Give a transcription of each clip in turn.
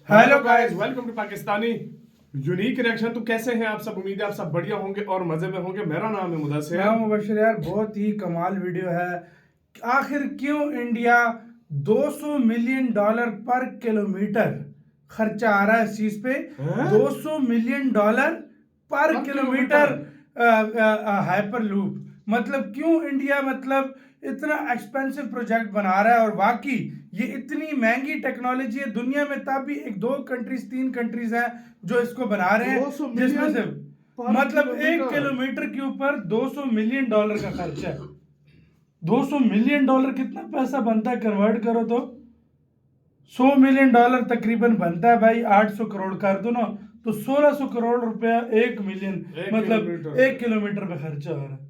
Hello guys, welcome to Pakistani unique reaction. तो कैसे हैं आप सब? उम्मीद है आप सब बढ़िया होंगे और मजे में होंगे। मेरा नाम है मुदस्सिर। मैं मुबशिर। यार बहुत ही कमाल वीडियो है। आखिर क्यों इंडिया 200 मिलियन डॉलर पर किलोमीटर खर्चा आ रहा है इस चीज पे। 200 मिलियन डॉलर पर किलोमीटर हाइपर लूप। मतलब क्यों इंडिया इतना एक्सपेंसिव प्रोजेक्ट बना रहा है। और वाकई ये इतनी महंगी टेक्नोलॉजी है दुनिया में, तब भी एक दो कंट्रीज तीन कंट्रीज हैं जो इसको बना रहे हैं, जिसमें से एक किलोमीटर के ऊपर 200 मिलियन डॉलर का खर्चा है। 200 मिलियन डॉलर कितना पैसा बनता है? कन्वर्ट करो तो 100 मिलियन डॉलर तकरीबन बनता है भाई। 800 करोड़ कर दो ना तो 1600 करोड़ रुपया 1 मिलियन मतलब 1 किलोमीटर पे खर्चा हो रहा है।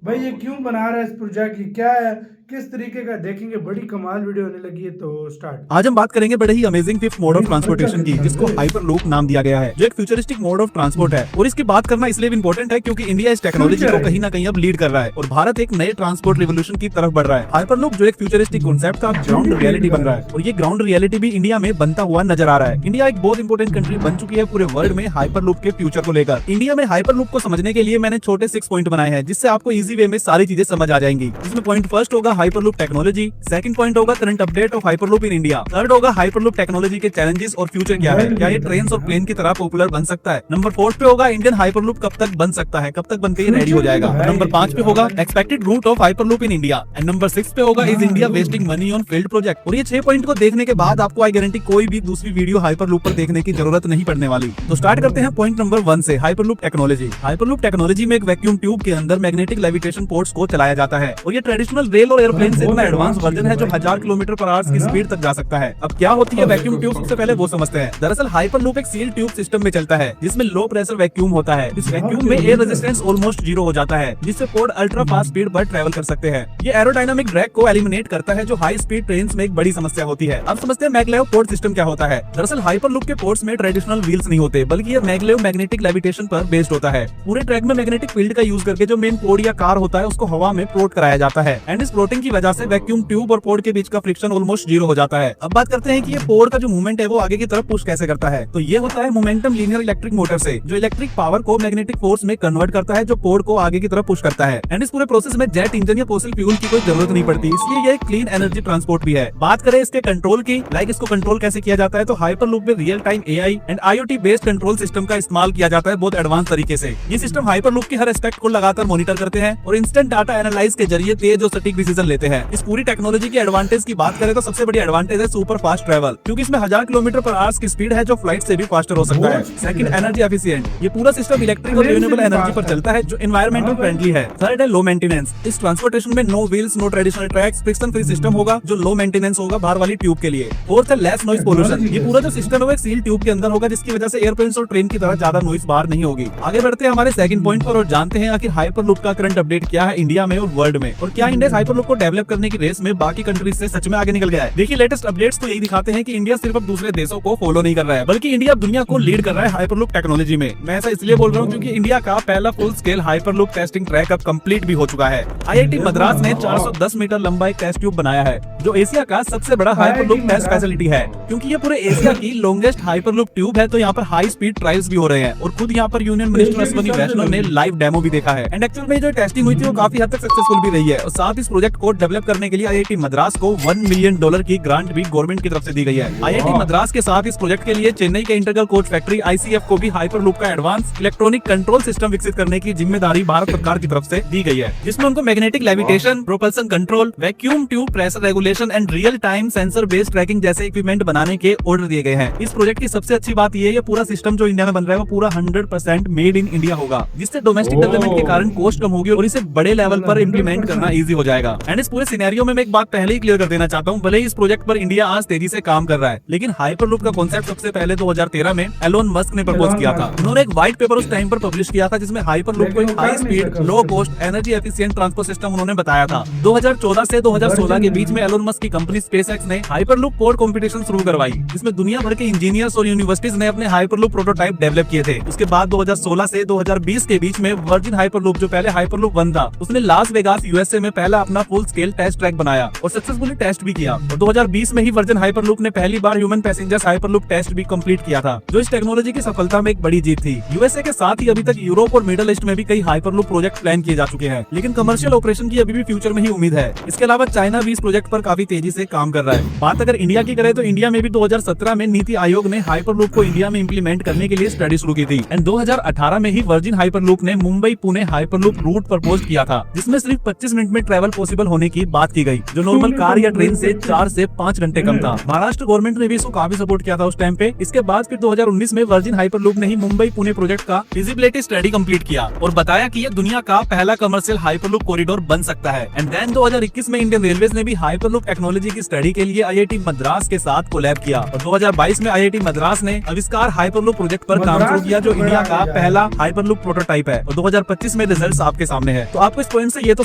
भाई ये क्यों बना रहा है इस प्रोजेक्ट? ये क्या है, किस तरीके का, देखेंगे। बड़ी कमाल वीडियो होने लगी है। तो स्टार्ट। आज हम बात करेंगे बड़े ही amazing fifth mode of transportation की, जिसको हाइपर लूप नाम दिया गया है, जो एक फ्यूचरिस्टिक मोड ऑफ ट्रांसपोर्ट है। और इसकी बात करना इसलिए भी इंपॉर्टेंट है क्योंकि इंडिया इस टेक्नोलॉजी को कहीं ना कहीं अब लीड कर रहा है और भारत एक नए ट्रांसपोर्ट रिवोल्यूशन की तरफ बढ़ रहा है। हाइपर लूप जो एक फ्यूचरिस्टिक कॉन्सेप्ट था, ग्राउंड रियलिटी बन रहा है और ये ग्राउंड रियलिटी भी इंडिया में बनता हुआ नजर आ रहा है। इंडिया एक बहुत इंपॉर्टेंट कंट्री बन चुकी है पूरे वर्ल्ड में हाइपर लूप के फ्यूचर को लेकर। इंडिया में हाइपर लूप को समझने के लिए मैंने छोटे 6 पॉइंट बनाए हैं, जिससे आपको इजी वे में सारी चीजें समझ आ जाएंगी। इसमें पॉइंट फर्स्ट होगा hyperloop technology, second point होगा current update of hyperloop in India, third होगा हाइपरलूप टेक्नोलॉजी के चैलेंजेस और फ्यूचर क्या है, क्या ये ट्रेन और प्लेन की तरह पॉपुलर बन सकता है। नंबर 4 पे होगा इंडियन हाइपरलूप कब तक बन सकता है, कब तक बनके ये रेडी हो जाएगा। नंबर 5 पे होगा expected route of hyperloop in India and number 6 पे होगा is India wasting money on failed project. और ये 6 पॉइंट को देखने के बाद आपको आई गारंटी कोई भी दूसरी वीडियो हाइपरलूप पर देखने की जरूरत नहीं पड़ने वाली। तो स्टार्ट करते हैं पॉइंट नंबर 1 से, हाइपरलूप टेक्नोलॉजी। हाइपरलूप टेक्नोलॉजी में एक वैक्यूम ट्यूब के अंदर मैग्नेटिक लेविटेशन पोर्ट्स को चलाया जाता है और ये ट्रेडिशनल रेल और एयरप्लेन से इतना एडवांस वर्जन है जो 1000 किलोमीटर पर आवर्स की स्पीड तक जा सकता है। अब क्या होती है वैक्यूम ट्यूब, सबसे पहले वो समझते हैं। दरअसल हाइपरलूप एक सील ट्यूब सिस्टम में चलता है जिसमें लो प्रेशर वैक्यूम होता है। इस वैक्यूम में एयर रेजिस्टेंस ऑलमोस्ट 0 हो जाता है, जिससे पोर्ट अल्ट्रा फास्ट स्पीड पर ट्रैवल कर सकते हैं। ये एरोडायनामिक ड्रैग को एलिमिनेट करता है, जो हाई स्पीड ट्रेन्स में एक बड़ी समस्या होती है। अब समझते हैं मैग्लेव पोर्ट सिस्टम क्या होता है। दरअसल हाइपरलूप के पोर्ट्स में ट्रेडिशनल व्हील्स नहीं होते, बल्कि ये मैग्लेव मैग्नेटिक लेविटेशन पर बेस्ड होता है। पूरे ट्रैक में मैग्नेटिक फील्ड का यूज करके जो मेन पोर्ट या कार होता है उसको हवा में फ्लोट कराया जाता है एंड इस फ्लोटिंग की वजह से वैक्यूम ट्यूब और पोर्ट के बीच का फ्रिक्शन ऑलमोस्ट 0 हो जाता है। अब बात करते हैं कि ये पोर्ट का जो मूवमेंट है वो आगे की तरफ पुश कैसे करता है। तो ये होता है मोमेंटम लीनियर इलेक्ट्रिक मोटर से, जो इलेक्ट्रिक पावर को मैग्नेटिक फोर्स में कन्वर्ट करता है, जो पोर्ट को आगे की तरफ पुश करता है। एंड इस पूरे प्रोसेस में जेट इंजन या फोसिल फ्यूल की कोई जरूरत नहीं पड़ती, इसलिए ये क्लीन एनर्जी ट्रांसपोर्ट भी है। बात करें इसके कंट्रोल की, इसको कंट्रोल कैसे किया जाता है, तो हाइपरलूप में real time AI and IoT based control system का इस्तेमाल किया जाता है बहुत एडवांस तरीके से। ये सिस्टम हाइपरलूप के हर एस्पेक्ट को लगातार मॉनिटर करते हैं और इंस्टेंट डाटा एनालाइज के जरिए तेज और सटीक डिसीजन लेते हैं। इस पूरी टेक्नोलॉजी की एडवांटेज की बात करें तो सबसे बड़ी एडवांटेज है सुपर फास्ट ट्रैवल, क्योंकि इसमें 1000 किलोमीटर पर आवर्स की स्पीड है, जो फ्लाइट से भी फास्टर हो सकता है। सेकंड, एनर्जी एफिशिएंट, ये पूरा सिस्टम इलेक्ट्रिक और रिन्यूएबल एनर्जी पर चलता है, जो एनवायरमेंटल फ्रेंडली है। थर्ड है लो मेंटेनेंस, इस ट्रांसपोर्टेशन में no wheels, no traditional tracks, friction free system होगा, जो लो मेंटेनेंस होगा बाहर वाली ट्यूब के लिए। फोर्थ है लेस नॉइज पोल्यूशन, ये पूरा जो सिस्टम है वो एक सील ट्यूब के अंदर होगा, जिसकी वजह से एयरप्लेन और ट्रेन की तरह ज्यादा नॉइज बाहर नहीं होगी। आगे बढ़ते हैं हमारे सेकंड पॉइंट पर और जानते हैं आखिर हाइपरलूप का करंट अपडेट क्या है इंडिया में और वर्ल्ड में, और क्या इंडिया हाइपरलूप को डेवलप करने की रेस में बाकी कंट्रीज से सच में आगे निकल गया है। देखिए लेटेस्ट अपडेट्स तो यही दिखाते हैं कि इंडिया सिर्फ अब दूसरे देशों को फॉलो नहीं कर रहा है, बल्कि इंडिया दुनिया को लीड कर रहा है हाइपरलूप टेक्नोलॉजी में। मैं ऐसा इसलिए बोल रहा हूँ क्योंकि इंडिया का पहला full scale hyperloop testing track अब कंप्लीट भी हो चुका है। IIT मद्रास ने 410 मीटर लंबा एक टेस्ट ट्यूब बनाया है, जो एशिया का सबसे बड़ा हाइपरलूप टेस्ट फैसिलिटी है। क्योंकि ये पूरे एशिया की लॉन्गेस्ट हाइपरलूप ट्यूब है, तो यहाँ पर हाई स्पीड ट्रायल्स भी हो रहे हैं और खुद यहाँ पर यूनियन मिनिस्टर अश्विनी वैष्णव ने लाइव डेमो भी देखा है। एंड एक्चुअल में जो टेस्टिंग हुई थी वो काफी हद तक सक्सेसफुल भी रही है और साथ इस प्रोजेक्ट को डेवलप करने के लिए IIT मद्रास को $1 मिलियन की ग्रांट भी गवर्नमेंट की तरफ से दी गई है। IIT मद्रास के साथ इस प्रोजेक्ट के लिए चेन्नई के इंटीग्रल कोच फैक्ट्री ICF को भी हाइपरलूप का एडवांस इलेक्ट्रॉनिक कंट्रोल सिस्टम विकसित करने की जिम्मेदारी भारत सरकार की तरफ से दी गई है, जिसमें उनको magnetic levitation, propulsion control, vacuum tube pressure regulation and real time sensor based tracking जैसे इक्विपमेंट बनाने के ऑर्डर दिए गए हैं। इस प्रोजेक्ट की सबसे अच्छी बात ये पूरा सिस्टम जो इंडिया में बन रहा है वो पूरा 100% मेड इन इंडिया होगा, जिससे डोमेस्टिक डेवलपमेंट के कारण कॉस्ट कम होगी और इसे बड़े लेवल पर इम्प्लीमेंट करना इजी हो जाएगा। एंड इस पूरे सिनेरियो में मैं एक बात पहले ही क्लियर कर देना चाहता हूँ, भले ही इस प्रोजेक्ट पर इंडिया आज तेजी से काम कर रहा है, लेकिन हाइपरलूप का कॉन्सेप्ट सबसे पहले 2013 में एलोन मस्क ने प्रपोज किया था। उन्होंने एक व्हाइट पेपर उस टाइम पर पब्लिश किया था, जिसमें हाइपरलूप को एक high speed, low cost, energy efficient transport system उन्होंने बताया था। 2014 से 2016 के बीच में एलोन मस्क की कंपनी स्पेसएक्स ने हाइपरलूप पोर्ट कंपटीशन शुरू करवाई, जिसमें दुनिया भर के इंजीनियर्स और यूनिवर्सिटीज ने अपने हाइपरलूप प्रोटोटाइप डेवलप किए थे। उसके बाद 2016 से 2020 के बीच में वर्जिन हाइपरलूप, जो पहले हाइपरलूप 1 था, उसने लास वेगास USA में पहला अपना फुल स्केल टेस्ट ट्रैक बनाया और सक्सेसफुली टेस्ट भी किया। और 2020 में ही वर्जिन हाइपरलूप ने पहली बार ह्यूमन पैसेंजर्स हाइपरलूप टेस्ट भी कंप्लीट किया था, जो इस टेक्नोलॉजी की सफलता में एक बड़ी जीत थी। यूएसए के साथ ही अभी तक यूरोप और मिडिल ईस्ट में भी कई हाइपरलूप प्रोजेक्ट प्लान किए जा चुके हैं, लेकिन कमर्शियल ऑपरेशन की अभी भी फ्यूचर में ही उम्मीद है। इसके अलावा चाइना भी इस प्रोजेक्ट पर काफी तेजी से काम कर रहा है। बात अगर इंडिया की करें तो इंडिया में भी 2017 में नीति आयोग ने हाइपरलूप को इंडिया में इंप्लीमेंट करने के लिए स्टडी शुरू की थी एंड 2018 में ही वर्जिन हाइपरलूप ने Mumbai Pune hyperloop route propose किया था, जिसमें सिर्फ 25 मिनट में ट्रैवल पॉसिबल होने की बात की गई, जो नॉर्मल कार या ट्रेन से 4 से 5 घंटे कम था। महाराष्ट्र गवर्नमेंट ने भी इसको काफी सपोर्ट किया था उस टाइम पे। इसके बाद फिर 2019 में वर्जिन हाइपरलूप ने ही मुंबई पुणे प्रोजेक्ट का फिजिबिलिटी स्टडी कंप्लीट किया और बताया कि यह दुनिया का पहला कमर्शियल हाइपरलूप कॉरिडोर बन सकता है। एंड देन 2021 में इंडियन रेलवेज ने भी हाइपरलूप टेक्नोलॉजी की स्टडी के लिए आईआईटी मद्रास के साथ कोलैब किया और 2022 में आईआईटी मद्रास ने आविष्कार हाइपरलूप प्रोजेक्ट पर काम शुरू किया, जो इंडिया का पहला हाइपरलूप प्रोटोटाइप है और 2025 में रिजल्ट्स आपके सामने है। तो आपको इस पॉइंट से ये तो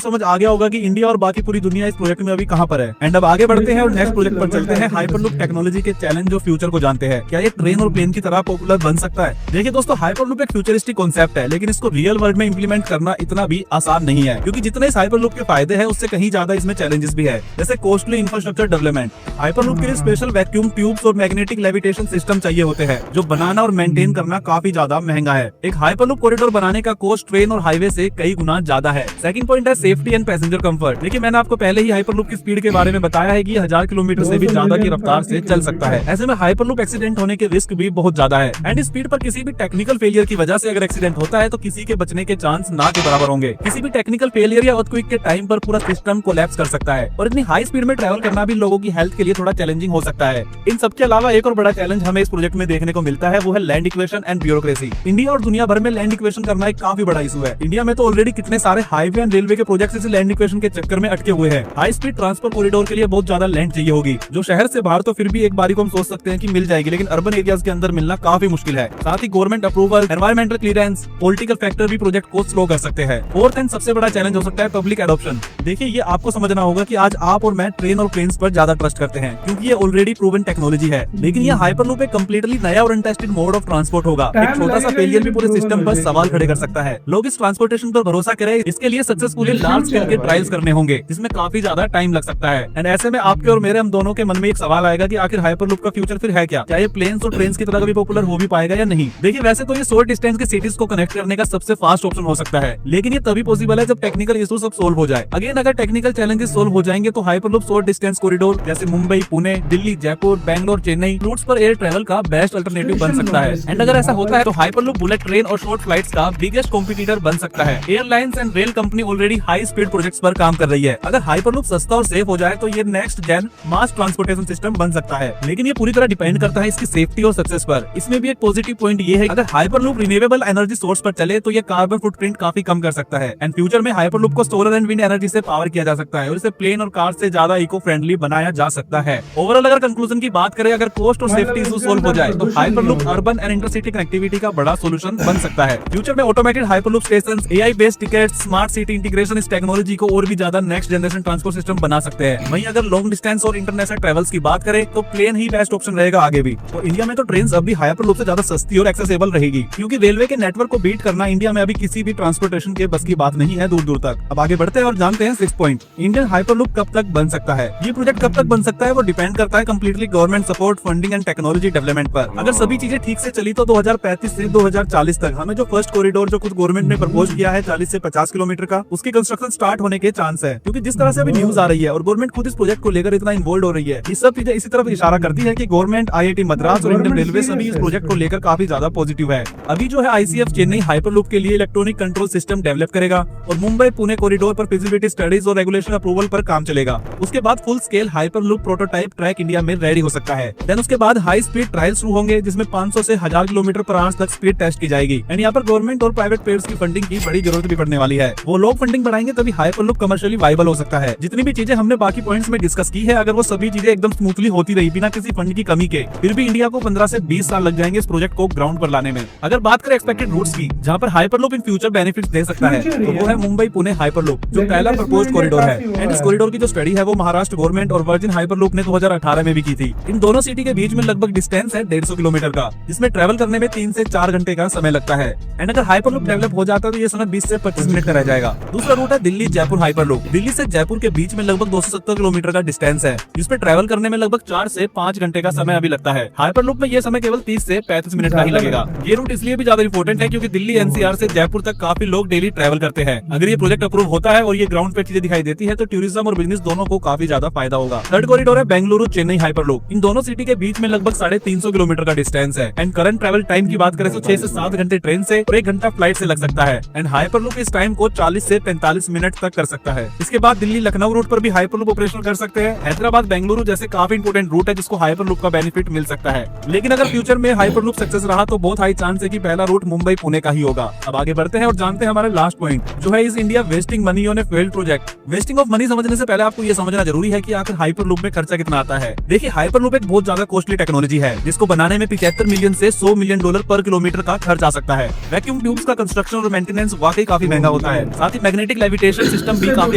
समझ आ गया होगा कि इंडिया और बाकी पूरी दुनिया इस प्रोजेक्ट में अभी कहां पर है। एंड अब आगे बढ़ते हैं और नेक्स्ट प्रोजेक्ट पर चलते हैं, हाइपरलूप टेक्नोलॉजी के चैलेंज और फ्यूचर को जानते हैं। क्या ये ट्रेन और प्लेन की तरह पॉपुलर बन सकता है? देखिए दोस्तों, हाइपरलूप एक फ्यूचरिस्टिक कॉन्सेप्ट है, लेकिन इसको रियल वर्ल्ड में इंप्लीमेंट करना इतना भी आसान नहीं है, क्योंकि जितने इस हाइपरलूप के फायदे हैं उससे कहीं ज्यादा इसमें चैलेंजेस भी है, जैसे कॉस्टली इंफ्रास्ट्रक्चर डेवलपमेंट। हाइपरलूप के लिए स्पेशल वैक्यूम ट्यूब्स और मैग्नेटिक लेविटेशन सिस्टम चाहिए होते हैं, जो बनाना और मेंटेन करना काफी ज्यादा महंगा है। एक हाइपरलूप कॉरिडोर बनाने का कॉस्ट ट्रेन और हाईवे से कई गुना ज्यादा है। सेकंड पॉइंट है सेफ्टी एंड पैसेंजर कंफर्ट। देखिए, मैंने आपको पहले ही हाइपरलूप की स्पीड के बारे में बताया है कि 1000 किलोमीटर से भी ज्यादा की रफ्तार से चल सकता है। ऐसे में हाइपरलूप एक्सीडेंट होने के रिस्क भी बहुत ज्यादा है एंड स्पीड पर किसी भी टेक्निकल फेलियर की वजह से अगर एक्सीडेंट होता है तो किसी के बचने के चांस ना के बराबर होंगे। किसी भी टेक्निकल फेलियर या अर्थक्वेक के टाइम पर पूरा सिस्टम कोलैप्स कर सकता है और इतनी हाई स्पीड में ट्रैवल करना भी लोगों की हेल्थ के लिए थोड़ा चैलेंजिंग हो सकता है। इन सब के अलावा एक और बड़ा चैलेंज हमें इस प्रोजेक्ट में देखने को मिलता है, वो है land equation and bureaucracy. India और दुनिया भर में लैंड इक्वेशन करना एक काफी बड़ा इशू है। इंडिया में तो ऑलरेडी कितने सारे हाईवे एंड रेलवे के प्रोजेक्ट इस लैंड इक्वेशन के चक्कर में अटके हुए हैं। हाई स्पीड ट्रांसपोर्ट कॉरिडोर के लिए बहुत ज्यादा लैंड चाहिए होगी, जो शहर से बाहर तो फिर भी एक बारी को हम सोच सकते हैं कि मिल जाएगी, लेकिन अर्बन एरियाज के अंदर मिलना काफी मुश्किल है। साथ ही government approval, environmental clearance, political factor भी प्रोजेक्ट को स्लो कर सकते हैं। फोर्थ एंड सबसे बड़ा चैलेंज हो सकता है पब्लिक एडॉप्शन। देखिए, ये आपको समझना होगा कि आज आप और मैं ट्रेन और प्लेन्स पर ज्यादा ट्रस्ट करते हैं, क्योंकि ये ऑलरेडी प्रूवन टेक्नोलॉजी है, लेकिन ये हाइपरलूप एक कंप्लीटली नया और अनटेस्टेड मोड ऑफ ट्रांसपोर्ट होगा। एक छोटा सा फेलियर भी पूरे सिस्टम पर सवाल खड़े कर सकता है। लोग इस ट्रांसपोर्टेशन पर भरोसा करें, इसके लिए सक्सेसफुली लार्ज स्केल के ट्रायल्स करने होंगे, जिसमें काफी ज्यादा टाइम लग सकता है। एंड ऐसे में आपके और मेरे, हम दोनों के मन में एक सवाल आएगा कि आखिर हाइपरलूप का फ्यूचर फिर है क्या? ये प्लेन्स और ट्रेन्स की तरह कभी पॉपुलर हो भी पाएगा या नहीं? देखिए, वैसे तो ये शॉर्ट डिस्टेंस के सिटीज को कनेक्ट करने का सबसे फास्ट ऑप्शन हो सकता है, लेकिन ये तभी पॉसिबल है जब टेक्निकल इशू सब सोल्व हो जाए। अगेन, अगर टेक्निकल चैलेंजेस सोल्व हो जाएंगे तो हाइपरलूप शॉर्ट डिस्टेंस कॉरिडोर जैसे मुंबई, पुणे, दिल्ली, जयपुर, बैंगलोर, चेन्नई रूट्स पर एयर ट्रैवल का बेस्ट अल्टरनेटिव बन सकता है। एंड अगर ऐसा होता है तो हाइपरलूप बुलेट ट्रेन और शॉर्ट फ्लाइट्स का बिगेस्ट कॉम्पिटिटर बन सकता है। Airlines and rail company already high speed projects पर काम कर रही है। अगर हाइपरलूप सस्ता और सेफ हो जाए तो ये नेक्स्ट जेन मास ट्रांसपोर्टेशन सिस्टम बन सकता है, लेकिन ये पूरी तरह डिपेंड करता है इसकी सेफ्टी और सक्सेस पर। इसमें भी एक पॉजिटिव पॉइंट ये है, अगर हाइपरलूप रिन्यूएबल एनर्जी सोर्स पर चले तो ये कार्बन फुटप्रिंट काफी कम कर सकता है। एंड फ्यूचर में हाइपरलूप को सोलर एंड विंड एनर्जी से पावर किया जा सकता है और इसे प्लेन और कार से ज्यादा इको फ्रेंडली बनाया जा सकता है। ओवरऑल अगर कंक्लूजन की बात करें, अगर कॉस्ट और सेफ्टी इशू सोल्व हो जाए तो hyperloop urban and intercity connectivity का बड़ा सोल्यूशन बन सकता है। फ्यूचर में automated hyperloop station, AI based ticket, smart city integration इस टेक्नोलॉजी को और भी ज्यादा नेक्स्ट जनरेशन ट्रांसपोर्ट सिस्टम बना सकते हैं। वहीं अगर लॉन्ग डिस्टेंस और इंटरनेशनल ट्रेवल्स की बात करें तो प्लेन ही बेस्ट ऑप्शन रहेगा आगे भी। और इंडिया में तो ट्रेन अब भी हाइपरलूप से ज्यादा सस्ती और एक्सेसिबल रहेगी, क्योंकि रेलवे के नेटवर्क को बीट करना इंडिया में अभी किसी भी ट्रांसपोर्टेशन के बस की बात नहीं है दूर दूर तक। अब आगे बढ़ते हैं और जानते हैं 6 पॉइंट, इंडियन हाइपरलूप कब तक बन सकता है। ये प्रोजेक्ट कब तक बन सकता है वो डिपेंड करता है completely government support, funding and technology development पर। अगर सभी चीजें ठीक से चली तो 2035 से 2040 तक हमें जो फर्स्ट कॉरिडोर जो कुछ गवर्नमेंट ने प्रपोज किया है 40 से 50 किलोमीटर का, उसकी कंस्ट्रक्शन स्टार्ट होने के चांस है। क्योंकि जिस तरह से अभी न्यूज आ रही है और गवर्नमेंट खुद इस प्रोजेक्ट को लेकर इतना इन्वॉल्व हो रही है, ये सब चीजें इसी तरफ इशारा करती है कि गवर्नमेंट, आईआईटी मद्रास और इंडियन रेलवे सभी इस प्रोजेक्ट को लेकर काफी ज्यादा पॉजिटिव है। अभी जो है आईसीएफ चेन्नई हाइपरलूप के लिए इलेक्ट्रॉनिक कंट्रोल सिस्टम डेवलप करेगा और मुंबई पुणे कॉरिडोर पर फिजिबिलिटी स्टडीज और रेगुलेशन अप्रूवल पर काम चलेगा। उसके बाद full scale hyperloop prototype track India में रेडी हो सकता है। देन उसके बाद हाई स्पीड ट्रायल शुरू होंगे, जिसमें 500 से 1000 किलोमीटर पर आवर तक स्पीड टेस्ट की जाएगी। एंड यहाँ पर गवर्नमेंट और प्राइवेट प्लेयर्स की फंडिंग की बड़ी जरूरत भी पड़ने वाली है। वो लोग फंडिंग बढ़ाएंगे तभी हाइपरलूप कमर्शियली वायबल हो सकता है। जितनी भी चीजें हमने बाकी पॉइंट्स में डिस्कस की है, अगर वो सभी चीजें एकदम स्मूथली होती रही बिना किसी फंड की कमी के, फिर भी इंडिया को 15 से 20 साल लग जाएंगे इस प्रोजेक्ट को ग्राउंड पर लाने में। अगर बात करें एक्सपेक्टेड रूट्स की, जहाँ पर हाइपरलूप इन फ्यूचर बेनिफिट्स दे सकता है, तो वो है मुंबई पुणे हाइपरलूप, जो पहला प्रपोज इंडिया कॉरिडोर है काफी हुआ एंड इस है। कॉरिडोर की जो स्टडी है वो महाराष्ट्र गवर्नमेंट और वर्जिन हाइपरलूप ने 2018 में भी की थी। इन दोनों सिटी के बीच में लगभग डिस्टेंस है 150 किलोमीटर का, जिसमें ट्रेवल करने में 3 से 4 घंटे का समय लगता है। एंड अगर हाइपरलूप डेवलप हो जाता है तो ये समय 20 से 25 मिनट का रह जाएगा। दूसरा रूट है दिल्ली जयपुर हाइपरलूप। दिल्ली से जयपुर के बीच में लगभग 270 किलोमीटर का डिस्टेंस है, जिसमें ट्रेवल करने में लगभग 4 से 5 घंटे का समय अभी लगता है। हाइपरलूप में ये समय केवल 30 से 35 मिनट का ही लगेगा। ये रूट इसलिए भी ज्यादा इंपॉर्टेंट है क्योंकि दिल्ली एनसीआर से जयपुर तक काफी लोग डेली ट्रेवल करते हैं। अगर ये प्रोजेक्ट अप्रूव होता है और ये ग्राउंड पे चीजें दिखाई देती है तो टूरिज्म और बिजनेस दोनों को काफी ज्यादा फायदा होगा। थर्ड कॉरिडोर है बेंगलुरु चेन्नई हाइपरलूप। इन दोनों सिटी के बीच में लगभग 350 किलोमीटर का डिस्टेंस है एंड करंट ट्रेवल टाइम की बात करें तो 6 से 7 घंटे ट्रेन से और 1 घंटा फ्लाइट से लग सकता है। एंड हाइपरलूप इस टाइम को 40 से 45 मिनट तक कर सकता है। इसके बाद दिल्ली लखनऊ रूट पर भी हाइपरलूप ऑपरेशन कर सकते हैं। हैदराबाद बेंगलुरु जैसे काफी इंपोर्टेंट रूट है जिसको हाइपरलूप का बेनिफिट मिल सकता है। लेकिन अगर फ्यूचर में हाइपरलूप सक्सेस रहा तो बहुत हाई चांस है कि पहला रूट मुंबई पुणे का ही होगा। अब आगे बढ़ते हैं और जानते हैं हमारे लास्ट पॉइंट जो है इस India wasting money on A failed project. Wasting of money समझने से पहले आपको ये समझना जरूरी है कि आखिर हाइपरलूप में खर्चा कितना आता है। देखिए हाइपरलूप एक बहुत ज्यादा कॉस्टली टेक्नोलॉजी है जिसको बनाने में 75 मिलियन से 100 मिलियन डॉलर पर किलोमीटर का खर्च आ सकता है। वैक्यूम ट्यूब्स का कंस्ट्रक्शन और मेंटेनेंस वाकई काफी महंगा होता है। साथ ही मैग्नेटिक लेविटेशन सिस्टम भी काफी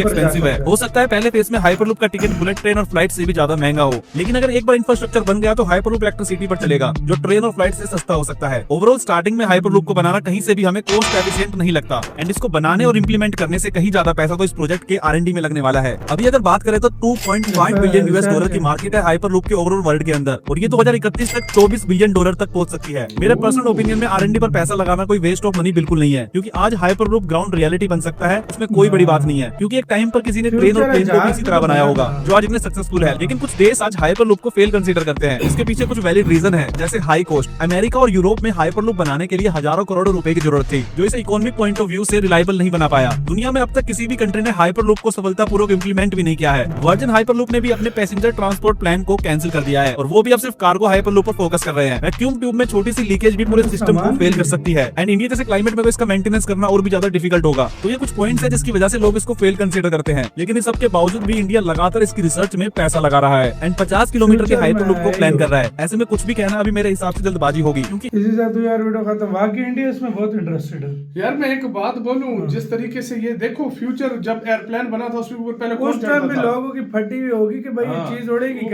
एक्सपेंसिव है। हो सकता है पहले फेज में हाइपरलूप का टिकट बुलेट ट्रेन और फ्लाइट से भी ज्यादा महंगा हो, लेकिन अगर एक बार इंफ्रास्ट्रक्चर बन गया तो हाइपरलूप इलेक्ट्रिसिटी पर चलेगा जो ट्रेन और फ्लाइट से सस्ता हो सकता है। ओवरऑल स्टार्टिंग में हाइपरलूप को बनाना कहीं से भी हमें कॉस्ट एफिशिएंट नहीं लगता एंड इसको बनाने और इंप्लीमेंट करने से कहीं ज्यादा पैसा तो इस प्रोजेक्ट के R&D में लगने वाला है। अभी अगर बात करें तो 2.5 बिलियन यूएस डॉलर की मार्केट है हाइपरलूप के ओवरऑल वर्ल्ड के अंदर और ये 2031 तक 24 बिलियन डॉलर तक पहुंच सकती है। मेरे पर्सनल ओपिनियन में R&D पर पैसा लगाना कोई वेस्ट ऑफ मनी बिल्कुल नहीं है क्योंकि आज हाइपरलूप ग्राउंड रियलिटी बन सकता है, उसमें कोई बड़ी बात नहीं है क्योंकि एक टाइम पर किसी ने ट्रेन और प्लेन को भी इसी तरह बनाया होगा जो आज इतने सक्सेसफुल है। लेकिन कुछ देश आज हाइपरलूप को फेल कंसीडर करते हैं। इसके पीछे कुछ वैलिड रीजन है जैसे हाई कॉस्ट। अमेरिका और यूरोप में हाइपरलूप बनाने के लिए हजारों करोड़ रुपए की जरूरत थी जो इसे इकोनॉमिक पॉइंट ऑफ व्यू से रिलायबल नहीं बना पाया। दुनिया में अब तक किसी भी कंट्री ने हाइपरलूप को सफलतापूर्वक इंप्लीमेंट भी नहीं किया है। वर्जिन हाइपरलूप ने भी अपने पैसेंजर ट्रांसपोर्ट प्लान को कैंसिल कर दिया है और वो भी अब सिर्फ कार्गो हाइपरलूप पर फोकस कर रहे हैं। वैक्यूम ट्यूब में छोटी सी लीकेज भी पूरे सिस्टम को फेल कर सकती है एंड इंडिया जैसे क्लाइमेट में तो इसका मेंटेनेंस करना और भी ज्यादा डिफिकल्ट होगा। तो ये कुछ पॉइंट्स है जिसकी वजह से लोग इसको फेल कंसीडर करते हैं। लेकिन इस सब के बावजूद भी इंडिया लगातार इसकी रिसर्च में पैसा लगा रहा है एंड 50 किलोमीटर के हाइपरलूप को प्लान कर रहा है। ऐसे में कुछ भी कहना अभी मेरे हिसाब से जल्दबाजी होगी क्योंकि इसी से तो यार वीडियो खत्म। बाकी इंडिया इसमें बहुत इंटरेस्टेड है यार। मैं एक बात बोलूं, जिस तरीके से ये देखो फ्यूचर जब एयरप्लेन बना था उसमें ऊपर पहले उस टाइम भी लोगों की फटी हुई होगी कि भाई ये चीज उड़ेगी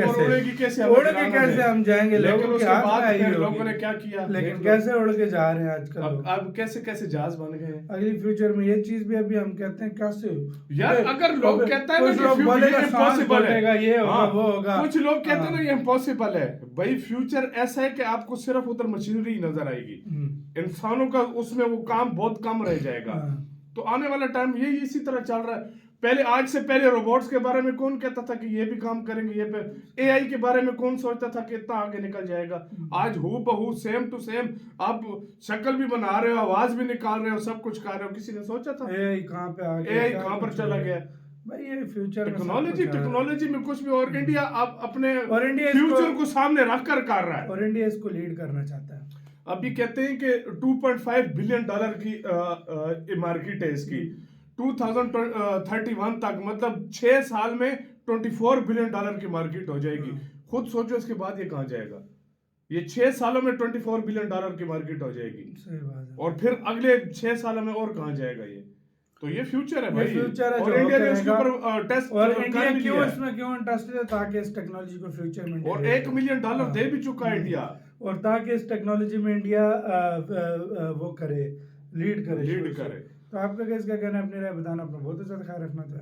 कैसे, उड़ के कैसे हम जाएंगे। लोगों के हाथ में आई हुई लोगों ने क्या किया, लेकिन कैसे उड़ के जा रहे हैं आजकल। अब कैसे कैसे जहाज बन गए। अगली फ्यूचर में ये चीज भी अभी हम कहते हैं कैसे यार। अगर लोग कहता है कुछ लोग बोलेगा इम्पॉसिबल है, ये होगा वो होगा। कुछ लोग कहते हैं ना ये इम्पॉसिबल है। भाई फ्यूचर ऐसा है कि आपको सिर्फ उधर मशीनरी नजर आएगी, इंसानों का उसमें वो काम बहुत कम रह जाएगा। तो आने वाला टाइम यही इसी तरह चल रहा है। पहले आज से पहले रोबोट्स के बारे में कौन कहता था कि ये भी काम करेंगे, ये पे एआई के बारे में कौन सोचता था कि इतना आगे निकल जाएगा। आज हूबहू सेम टू सेम आप शक्ल भी बना रहे हो, आवाज भी निकाल रहे हो, सब कुछ कर रहे हो। किसी ने सोचा था एआई कहां पे आ गया, एआई कहां पर चला गया। भाई ये फ्यूचर टेक्नोलॉजी में कुछ भी। और इंडिया अब अपने इंडिया फ्यूचर को सामने रखकर कर रहा है और इंडिया इसको लीड करना चाहता है। अभी कहते हैं कि 2.5 बिलियन डॉलर की मार्केट है इसकी 2031 तक, मतलब 6 साल में 24 बिलियन डॉलर की मार्केट हो जाएगी। खुद सोचो इसके बाद ये कहां जाएगा। ये 6 सालों में 24 बिलियन डॉलर की मार्केट हो जाएगी। सही बात है। और फिर अगले 6 सालों में और कहां जाएगा ये। तो ये फ्यूचर है भाई। फ्यूचर है और इंडिया ने इसके ऊपर टेस्ट और इंडिया क्यों इसमें क्यों इंटरेस्टेड है ताकि इस टेक्नोलॉजी को फ्यूचर में और $1 मिलियन दे भी चुका है इंडिया। और ताकि इस टेक्नोलॉजी में इंडिया वो करे, लीड करे। लीड करे। तो आपका क्या कहना है, अपनी राय बताना, अपना बहुत अच्छा ख्याल रखना चाहिए।